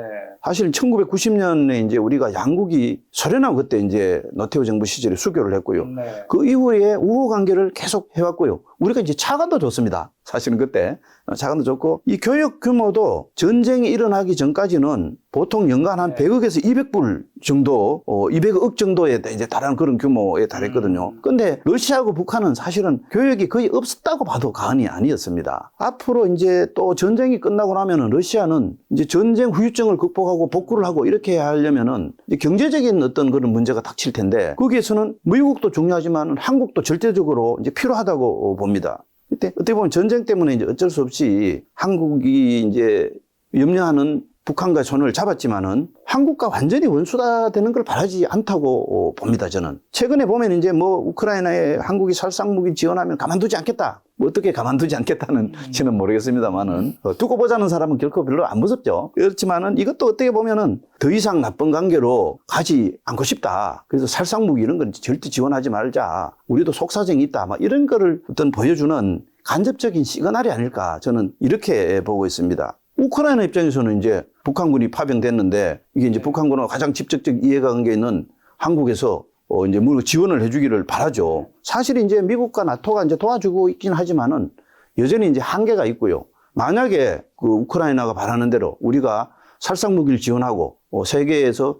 사실 1990년에 이제 우리가 양국이 소련하고 그때 이제 노태우 정부 시절에 수교를 했고요. 그 이후에 우호 관계를 계속 해왔고요. 우리가 이제 차관도 줬습니다. 사실은 그때 차관도 줬고 이 교역 규모도 전쟁이 일어나기 전까지는 보통 연간 한 100억에서 200불 정도, 200억 정도에 이제 달하는 그런 규모에 달했거든요. 근데 러시아하고 북한은 사실은 교역이 거의 없었다고 봐도 과언이 아니었습니다. 앞으로 이제 또 전쟁이 끝나고 나면은 러시아는 이제 전쟁 후유증을 극복하고 복구를 하고 이렇게 하려면은 이제 경제적인 어떤 그런 문제가 닥칠 텐데 거기에서는 미국도 중요하지만 한국도 절대적으로 이제 필요하다고 봅니다. 그때 어떻게 보면 전쟁 때문에 이제 어쩔 수 없이 한국이 이제 염려하는 북한과 손을 잡았지만은 한국과 완전히 원수가 되는 걸 바라지 않다고 봅니다, 저는. 최근에 보면 이제 뭐 우크라이나에 한국이 살상무기 지원하면 가만두지 않겠다. 뭐 어떻게 가만두지 않겠다는 지는 모르겠습니다만은 두고 보자는 사람은 결코 별로 안 무섭죠. 그렇지만은 이것도 어떻게 보면은 더 이상 나쁜 관계로 가지 않고 싶다. 그래서 살상무기 이런 건 절대 지원하지 말자. 우리도 속사정이 있다. 막 이런 거를 어떤 보여주는 간접적인 시그널이 아닐까 저는 이렇게 보고 있습니다. 우크라이나 입장에서는 이제 북한군이 파병됐는데 이게 이제 북한군과 가장 직접적 이해관계는 한국에서 이제 뭐 지원을 해주기를 바라죠. 사실 이제 미국과 나토가 이제 도와주고 있긴 하지만은 여전히 이제 한계가 있고요. 만약에 그 우크라이나가 바라는 대로 우리가 살상무기를 지원하고 세계에서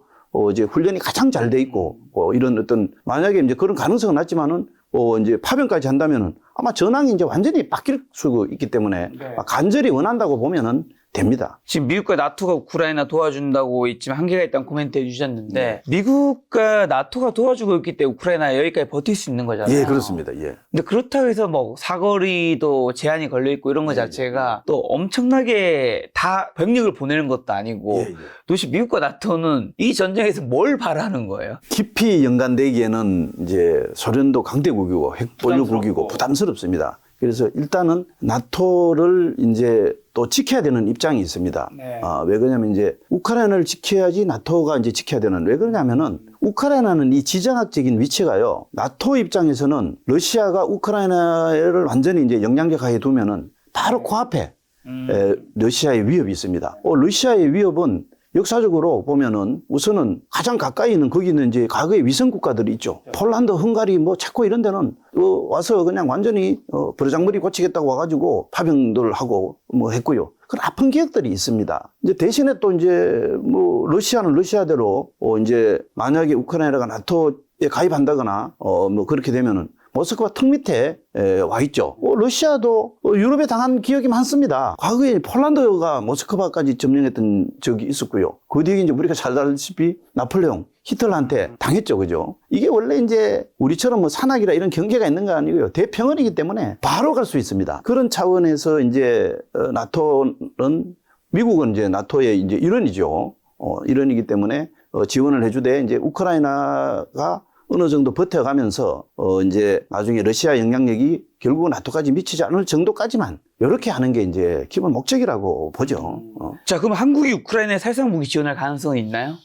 이제 훈련이 가장 잘 돼 있고 이런 어떤 만약에 이제 그런 가능성은 낮지만은 이제 파병까지 한다면은 아마 전황이 이제 완전히 바뀔 수 있기 때문에 네. 간절히 원한다고 보면은 됩니다. 지금 미국과 나토가 우크라이나 도와준다고 있지만 한계가 있다는 코멘트 해주셨는데 미국과 나토가 도와주고 있기 때문에 우크라이나 여기까지 버틸 수 있는 거잖아요. 예, 그렇습니다. 예. 근데 그렇다고 해서 뭐 사거리도 제한이 걸려 있고 이런 거 자체가 또 엄청나게 다 병력을 보내는 것도 아니고 예, 예. 도대체 미국과 나토는 이 전쟁에서 뭘 바라는 거예요? 깊이 연관되기에는 이제 소련도 강대국이고 핵보유국이고 부담스럽습니다. 그래서 일단은 나토를 이제 또 지켜야 되는 입장이 있습니다. 네. 왜 그러냐면 이제 우크라이나를 지켜야지 나토가 이제 지켜야 되는. 왜 그러냐면은 우크라이나는 이 지정학적인 위치가요. 나토 입장에서는 러시아가 우크라이나를 완전히 이제 영향력 하에 두면은 바로 코앞에 러시아의 위협이 있습니다. 러시아의 위협은 역사적으로 보면은 우선은 가장 가까이 있는 거기는 이제 과거의 위성 국가들이 있죠. 폴란드, 헝가리, 뭐 체코 이런 데는 와서 그냥 완전히 버르장머리 고치겠다고 와가지고 파병들 하고 뭐 했고요. 그런 아픈 기억들이 있습니다. 이제 대신에 또 이제 뭐 러시아는 러시아대로 이제 만약에 우크라이나가 나토에 가입한다거나 뭐 그렇게 되면은 모스크바 턱 밑에 와 있죠. 러시아도 유럽에 당한 기억이 많습니다. 과거에 폴란드가 모스크바까지 점령했던 적이 있었고요. 그 뒤에 이제 우리가 잘 알다시피 나폴레옹, 히틀러한테 당했죠. 그죠? 이게 원래 이제 우리처럼 뭐 산악이라 이런 경계가 있는 거 아니고요. 대평원이기 때문에 바로 갈 수 있습니다. 그런 차원에서 이제 나토는 미국은 이제 나토의 이제 일원이죠. 일원이기 때문에 지원을 해주되 이제 우크라이나가 어느 정도 버텨가면서 이제 나중에 러시아 영향력이 결국은 나토까지 미치지 않을 정도까지만 이렇게 하는 게 이제 기본 목적이라고 보죠. 자, 그럼 한국이 우크라이나에 살상무기 지원할 가능성은 있나요?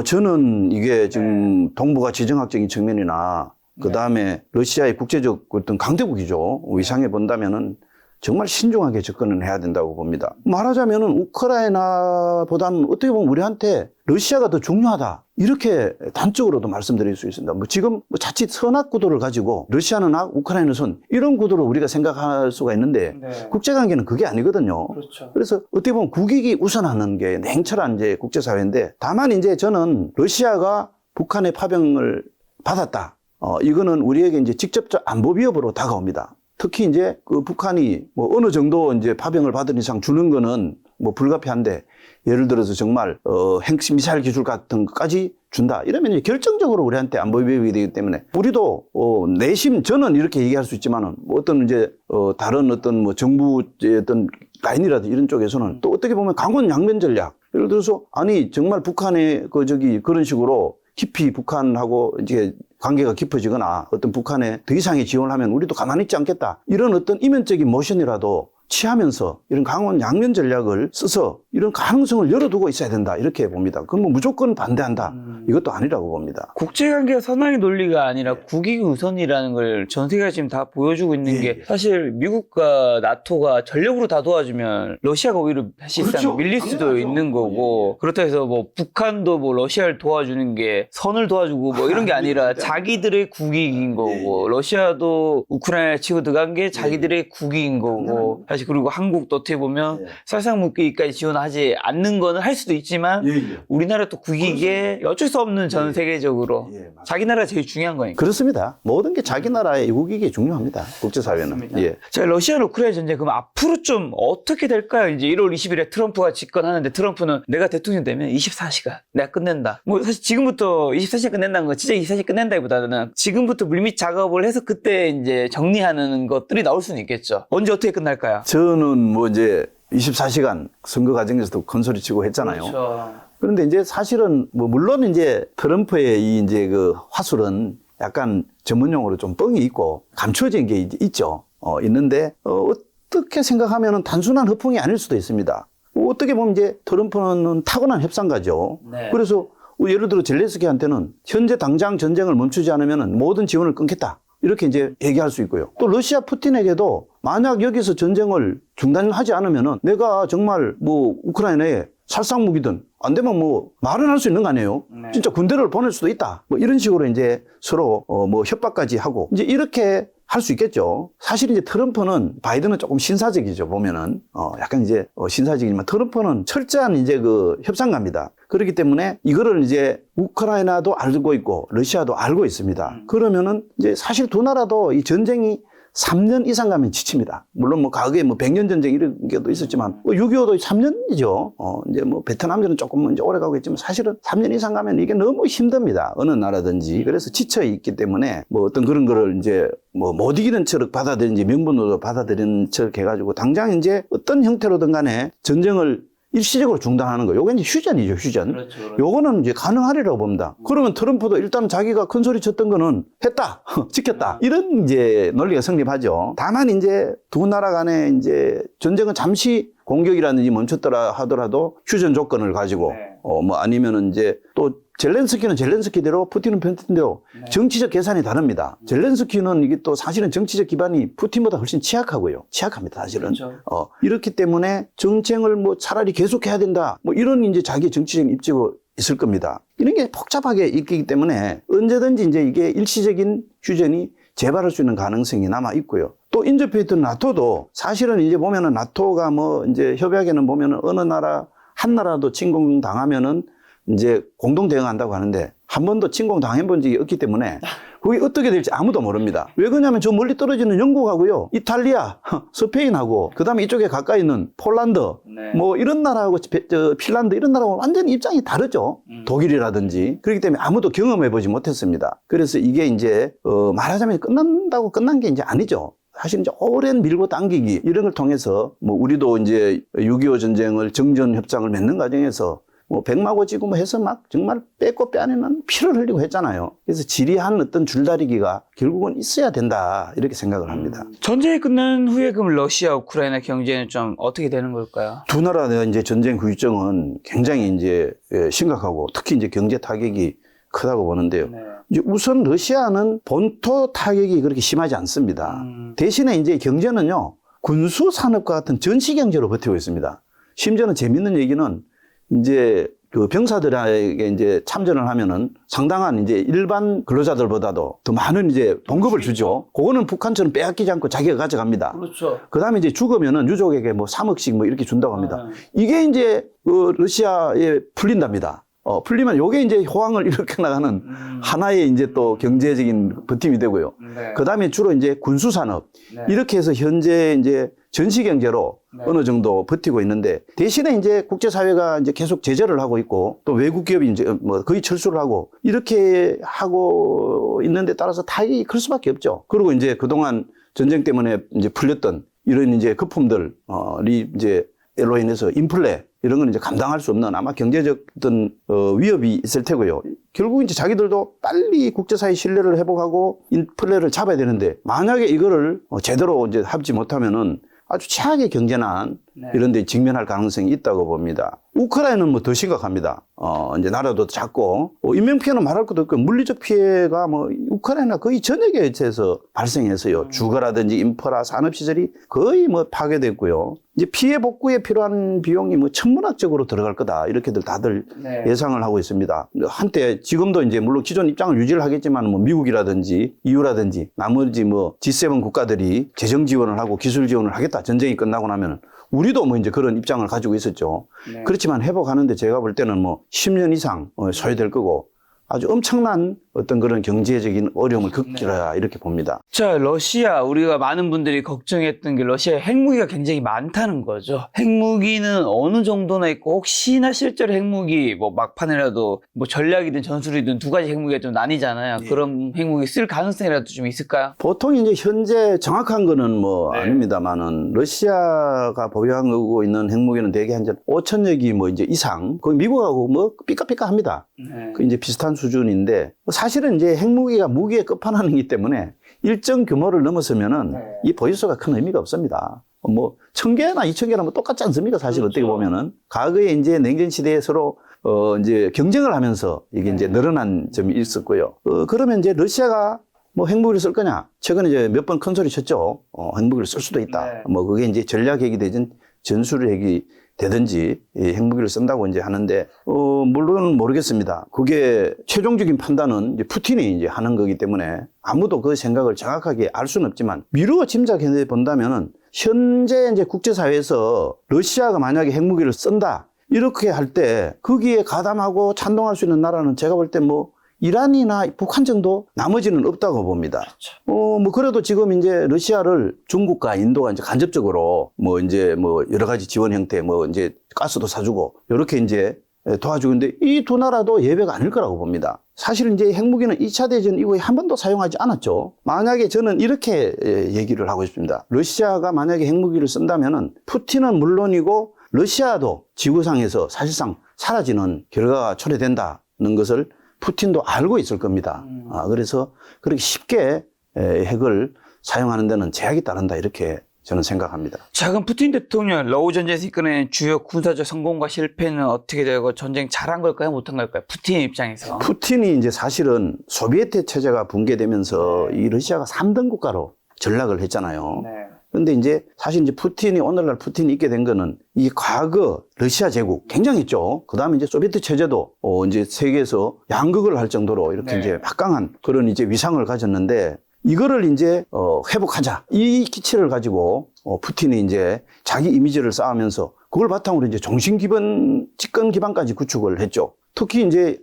저는 이게 지금 동북아 지정학적인 측면이나 그 다음에 러시아의 국제적 어떤 강대국이죠. 위상에 본다면은 정말 신중하게 접근을 해야 된다고 봅니다. 말하자면은 우크라이나보다는 어떻게 보면 우리한테 러시아가 더 중요하다. 이렇게 단적으로도 말씀드릴 수 있습니다. 뭐 지금 자칫 선악 구도를 가지고 러시아는 악, 우크라이나는 선 이런 구도로 우리가 생각할 수가 있는데 네. 국제관계는 그게 아니거든요. 그렇죠. 그래서 어떻게 보면 국익이 우선하는 게 냉철한 이제 국제사회인데 다만 이제 저는 러시아가 북한의 파병을 받았다. 이거는 우리에게 이제 직접적 안보 위협으로 다가옵니다. 특히 이제 그 북한이 뭐 어느 정도 이제 파병을 받은 이상 주는 거는 뭐 불가피한데 예를 들어서 정말 핵 미사일 기술 같은 것까지 준다. 이러면 이제 결정적으로 우리한테 안보 위협이 되기 때문에 우리도 내심 저는 이렇게 얘기할 수 있지만은 뭐 어떤 이제 다른 어떤 뭐 정부의 어떤 라인이라든지 이런 쪽에서는 또 어떻게 보면 강원 양면 전략. 예를 들어서 아니 정말 북한의 그런 식으로 깊이 북한하고 이제 관계가 깊어지거나 어떤 북한에 더 이상의 지원을 하면 우리도 가만히 있지 않겠다. 이런 어떤 이면적인 모션이라도 취하면서 이런 강원 양면 전략을 써서 이런 가능성을 열어두고 있어야 된다. 이렇게 봅니다. 그건 뭐 무조건 반대한다. 이것도 아니라고 봅니다. 국제관계가 선악의 논리가 아니라 국익이 우선이라는 걸 전 세계가 지금 다 보여주고 있는 게 사실 미국과 나토가 전력으로 다 도와주면 러시아가 오히려 사실상 그렇죠. 밀릴 수도 당연하죠. 있는 거고 그렇다 해서 뭐 북한도 뭐 러시아를 도와주는 게 선을 도와주고 뭐 이런 게 아니라 자기들의 국익인 거고 러시아도 우크라이나 치고 들어간 게 자기들의 국익인 거고 사실 그리고 한국도 어떻게 보면 살상무기까지 지원하지 않는 거는 할 수도 있지만 우리나라 또 국익에 어쩔 수 없는 전 세계적으로 자기 나라가 제일 중요한 거니까. 그렇습니다. 모든 게 자기 나라의 국익이 중요합니다. 국제사회는. 맞습니다. 예. 자, 러시아 우크라이나 전쟁 그럼 앞으로 좀 어떻게 될까요? 이제 1월 20일에 트럼프가 집권하는데 트럼프는 내가 대통령 되면 24시간 내가 끝낸다. 뭐 사실 지금부터 24시간 끝낸다는 거 진짜 24시간 끝낸다기보다는 지금부터 물밑 작업을 해서 그때 이제 정리하는 것들이 나올 수는 있겠죠. 언제 어떻게 끝날까요? 저는 뭐 이제 24시간 선거 과정에서도 큰 소리 치고 했잖아요. 그렇죠. 그런데 이제 사실은 뭐 물론 이제 트럼프의 이 이제 그 화술은 약간 전문용어로 좀 뻥이 있고 감추어진 게 이제 있죠. 있는데 어떻게 생각하면 단순한 허풍이 아닐 수도 있습니다. 어떻게 보면 이제 트럼프는 타고난 협상가죠. 네. 그래서 예를 들어 젤렌스키한테는 현재 당장 전쟁을 멈추지 않으면 모든 지원을 끊겠다. 이렇게 이제 얘기할 수 있고요. 또 러시아 푸틴에게도 만약 여기서 전쟁을 중단하지 않으면은 내가 정말 뭐 우크라이나에 살상 무기든 안 되면 뭐 말은 할 수 있는 거 아니에요. 네. 진짜 군대를 보낼 수도 있다. 뭐 이런 식으로 이제 서로 뭐 협박까지 하고 이제 이렇게 할 수 있겠죠. 사실 이제 트럼프는 바이든은 조금 신사적이죠. 보면은 약간 이제 신사적이지만 트럼프는 철저한 이제 그 협상가입니다. 그렇기 때문에 이거를 이제 우크라이나도 알고 있고 러시아도 알고 있습니다. 그러면은 이제 사실 두 나라도 이 전쟁이 3년 이상 가면 지칩니다. 물론 뭐 과거에 뭐 100년 전쟁 이런 게도 있었지만 6.25도 3년이죠. 이제 뭐 베트남전은 조금 이제 오래 가고 있지만 사실은 3년 이상 가면 이게 너무 힘듭니다. 어느 나라든지. 그래서 지쳐 있기 때문에 뭐 어떤 그런 거를 이제 뭐 못 이기는 척 받아들이는지 명분으로 받아들이는 척 해가지고 당장 이제 어떤 형태로든 간에 전쟁을 일시적으로 중단하는 거. 요게 이제 휴전이죠, 휴전. 그렇죠. 요거는 이제 가능하리라고 봅니다. 그러면 트럼프도 일단 자기가 큰 소리 쳤던 거는 했다, 지켰다. 이런 이제 논리가 성립하죠. 다만 이제 두 나라 간에 이제 전쟁은 잠시 공격이라든지 멈췄더라 하더라도 휴전 조건을 가지고 뭐 아니면은 이제 또 젤렌스키는 젤렌스키대로 푸틴은 푸틴대로 정치적 계산이 다릅니다. 젤렌스키는 이게 또 사실은 정치적 기반이 푸틴보다 훨씬 취약하고요. 취약합니다, 사실은. 그렇죠. 이렇기 때문에 정쟁을 뭐 차라리 계속해야 된다. 뭐 이런 이제 자기 정치적 입지가 있을 겁니다. 이런 게 복잡하게 있기 때문에 언제든지 이제 이게 일시적인 휴전이 재발할 수 있는 가능성이 남아 있고요. 또 인접해 있던 나토도 사실은 이제 보면은 나토가 뭐 이제 협약에는 보면은 어느 나라 한 나라도 침공당하면은 이제 공동 대응한다고 하는데 한 번도 침공 당해본 적이 없기 때문에 그게 어떻게 될지 아무도 모릅니다. 왜 그러냐면 저 멀리 떨어지는 영국하고요, 이탈리아, 스페인하고 그다음에 이쪽에 가까이 있는 폴란드, 뭐 이런 나라하고 핀란드 이런 나라하고 완전히 입장이 다르죠. 독일이라든지. 그렇기 때문에 아무도 경험해보지 못했습니다. 그래서 이게 이제 말하자면 끝난다고 끝난 게 이제 아니죠. 사실 이제 오랜 밀고 당기기 이런 걸 통해서 뭐 우리도 이제 6.25 전쟁을 정전 협상을 맺는 과정에서 뭐 백마고 지고 뭐 해서 막 정말 빼고 빼안에는 피를 흘리고 했잖아요. 그래서 지리한 어떤 줄다리기가 결국은 있어야 된다 이렇게 생각을 합니다. 전쟁이 끝난 후에 그럼 러시아, 우크라이나 경제는 좀 어떻게 되는 걸까요? 두 나라의 이제 전쟁 후유증은 굉장히 이제 심각하고 특히 이제 경제 타격이 크다고 보는데요. 이제 우선 러시아는 본토 타격이 그렇게 심하지 않습니다. 대신에 이제 경제는요, 군수 산업과 같은 전시 경제로 버티고 있습니다. 심지어는 재밌는 얘기는 이제 그 병사들에게 이제 참전을 하면은 상당한 이제 일반 근로자들보다도 더 많은 이제 봉급을 주죠. 그거는 북한처럼 빼앗기지 않고 자기가 가져갑니다. 그렇죠. 그 다음에 이제 죽으면은 유족에게 뭐 3억씩 뭐 이렇게 준다고 합니다. 이게 이제 그 러시아에 풀린답니다. 풀리면 요게 이제 호황을 일으켜 나가는 하나의 이제 또 경제적인 버팀이 되고요. 그 다음에 주로 이제 군수산업. 이렇게 해서 현재 이제 전시경제로 어느 정도 버티고 있는데 대신에 이제 국제사회가 이제 계속 제재를 하고 있고 또 외국 기업이 이제 뭐 거의 철수를 하고 이렇게 하고 있는데 따라서 타격이 클 수밖에 없죠. 그리고 이제 그동안 전쟁 때문에 이제 풀렸던 이런 이제 거품들이 이제 로 인해서 인플레 이런 건 이제 감당할 수 없는 아마 경제적 어떤 위협이 있을 테고요. 결국 이제 자기들도 빨리 국제사회 신뢰를 회복하고 인플레를 잡아야 되는데 만약에 이거를 제대로 이제 하지 못하면은 아주 최악의 경제난 이런 데 직면할 가능성이 있다고 봅니다. 우크라이나는 뭐 더 심각합니다. 이제 나라도 작고, 인명피해는 말할 것도 없고, 물리적 피해가 뭐, 우크라이나 거의 전역에 걸쳐서 발생해서요. 주거라든지 인프라, 산업시설이 거의 뭐 파괴됐고요. 이제 피해 복구에 필요한 비용이 뭐 천문학적으로 들어갈 거다. 이렇게들 다들 예상을 하고 있습니다. 한때 지금도 이제 물론 기존 입장을 유지를 하겠지만 뭐 미국이라든지 EU라든지 나머지 뭐 G7 국가들이 재정 지원을 하고 기술 지원을 하겠다. 전쟁이 끝나고 나면은. 우리도 뭐 이제 그런 입장을 가지고 있었죠. 그렇지만 회복하는데 제가 볼 때는 뭐 10년 이상 소요될 거고 아주 엄청난 어떤 그런 경제적인 어려움을 겪리라 이렇게 봅니다. 자, 러시아, 우리가 많은 분들이 걱정했던 게 러시아의 핵무기가 굉장히 많다는 거죠. 핵무기는 어느 정도나 있고 혹시나 실제로 핵무기 뭐 막판이라도 뭐 전략이든 전술이든 두 가지 핵무기가 좀 나뉘잖아요. 그런 핵무기 쓸 가능성이라도 좀 있을까요? 보통 이제 현재 정확한 거는 뭐 아닙니다만은 러시아가 보유하고 있는 핵무기는 대개 한 5,000여 기 뭐 이제 이상, 그 미국하고 뭐 삐까삐까합니다. 그 이제 비슷한 수준인데 사실은 이제 핵무기가 무기의 끝판왕이기 때문에 일정 규모를 넘어서면은 네. 이 보유소가 큰 의미가 없습니다. 뭐 1000개나 2000개나 뭐 똑같지 않습니까? 사실 그렇죠. 어떻게 보면은 과거에 이제 냉전 시대에 서로 이제 경쟁을 하면서 이게 이제 늘어난 점이 있었고요. 그러면 이제 러시아가 뭐 핵무기를 쓸 거냐? 최근에 이제 몇 번 큰 소리 쳤죠. 핵무기를 쓸 수도 있다. 네. 뭐 그게 이제 전략핵이 되든 전술핵이 되든지 이 핵무기를 쓴다고 이제 하는데 물론 모르겠습니다. 그게 최종적인 판단은 이제 푸틴이 이제 하는 거기 때문에 아무도 그 생각을 정확하게 알 수는 없지만 미루어 짐작해 본다면은 현재 이제 국제사회에서 러시아가 만약에 핵무기를 쓴다 이렇게 할 때 거기에 가담하고 찬동할 수 있는 나라는 제가 볼 때 뭐 이란이나 북한 정도 나머지는 없다고 봅니다. 뭐 그래도 지금 이제 러시아를 중국과 인도가 이제 간접적으로 뭐 이제 뭐 여러 가지 지원 형태 뭐 이제 가스도 사주고 이렇게 이제 도와주고 있는데 이 두 나라도 예외가 아닐 거라고 봅니다. 사실 이제 핵무기는 2차 대전 이후에 한 번도 사용하지 않았죠. 만약에 저는 이렇게 얘기를 하고 싶습니다. 러시아가 만약에 핵무기를 쓴다면은 푸틴은 물론이고 러시아도 지구상에서 사실상 사라지는 결과가 초래된다는 것을 푸틴도 알고 있을 겁니다. 그래서 그렇게 쉽게 핵을 사용하는 데는 제약이 따른다 이렇게 저는 생각합니다. 자, 그럼 푸틴 대통령 러우 전쟁에서 이끌어낸 주요 군사적 성공과 실패는 어떻게 되고 전쟁 잘한 걸까요? 못한 걸까요? 푸틴 입장에서. 푸틴이 이제 사실은 소비에트 체제가 붕괴되면서 이 러시아가 3등 국가로 전락을 했잖아요. 네. 근데 이제 사실 이제 푸틴이 오늘날 푸틴이 있게 된 거는 이 과거 러시아 제국 굉장했죠. 그 다음에 이제 소비에트 체제도 이제 세계에서 양극을 할 정도로 이렇게 네. 이제 막강한 그런 이제 위상을 가졌는데 이거를 이제 회복하자 이 기치를 가지고 푸틴이 이제 자기 이미지를 쌓으면서 그걸 바탕으로 이제 집권 기반까지 구축을 했죠. 특히 이제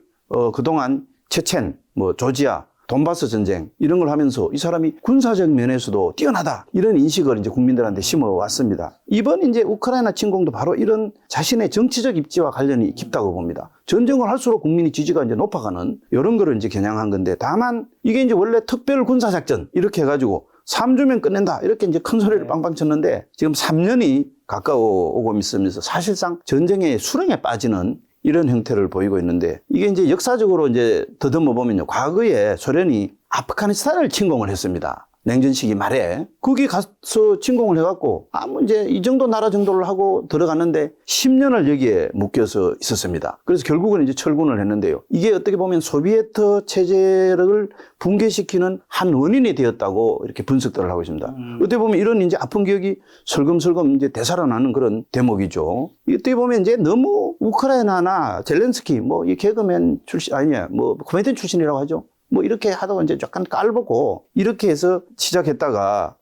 그동안 체첸, 뭐 조지아, 돈바스 전쟁 이런 걸 하면서 이 사람이 군사적 면에서도 뛰어나다 이런 인식을 이제 국민들한테 심어왔습니다. 이번 이제 우크라이나 침공도 바로 이런 자신의 정치적 입지와 관련이 깊다고 봅니다. 전쟁을 할수록 국민의 지지가 이제 높아가는 이런 거를 이제 겨냥한 건데 다만 이게 이제 원래 특별 군사작전 이렇게 해가지고 3주면 끝낸다 이렇게 이제 큰 소리를 빵빵 쳤는데 지금 3년이 가까워오고 있으면서 사실상 전쟁의 수렁에 빠지는 이런 형태를 보이고 있는데 이게 이제 역사적으로 이제 더듬어 보면요. 과거에 소련이 아프가니스탄을 침공을 했습니다. 냉전 시기 말에. 거기 가서 침공을 해갖고 이제 이 정도 나라 정도를 하고 들어갔는데 10년을 여기에 묶여서 있었습니다. 그래서 결국은 이제 철군을 했는데요. 이게 어떻게 보면 소비에트 체제를 붕괴시키는 한 원인이 되었다고 이렇게 분석들을 하고 있습니다. 어떻게 보면 이런 이제 아픈 기억이 슬금슬금 이제 되살아나는 그런 대목이죠. 어떻게 보면 이제 너무 우크라이나나 젤렌스키 뭐 이 개그맨 출신 아니야 뭐 코미디언 출신이라고 하죠. 뭐 이렇게 하다가 이제 약간 깔보고 이렇게 해서 시작했다가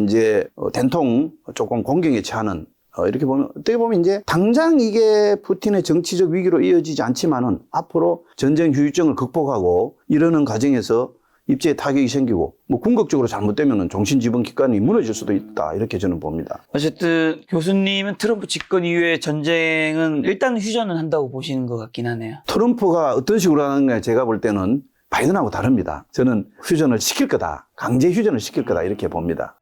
이제 된통 조금 공경에 처하는 이렇게 보면 어떻게 보면 이제 당장 이게 푸틴의 정치적 위기로 이어지지 않지만은 앞으로 전쟁 후유증을 극복하고 이러는 과정에서 입지에 타격이 생기고 뭐 궁극적으로 잘못되면은 정신지번 기관이 무너질 수도 있다 이렇게 저는 봅니다. 어쨌든 교수님은 트럼프 집권 이후에 전쟁은 일단 휴전은 한다고 보시는 것 같긴 하네요. 트럼프가 어떤 식으로 하는가 제가 볼 때는 바이든하고 다릅니다. 저는 휴전을 시킬 거다. 강제 휴전을 시킬 거다. 이렇게 봅니다.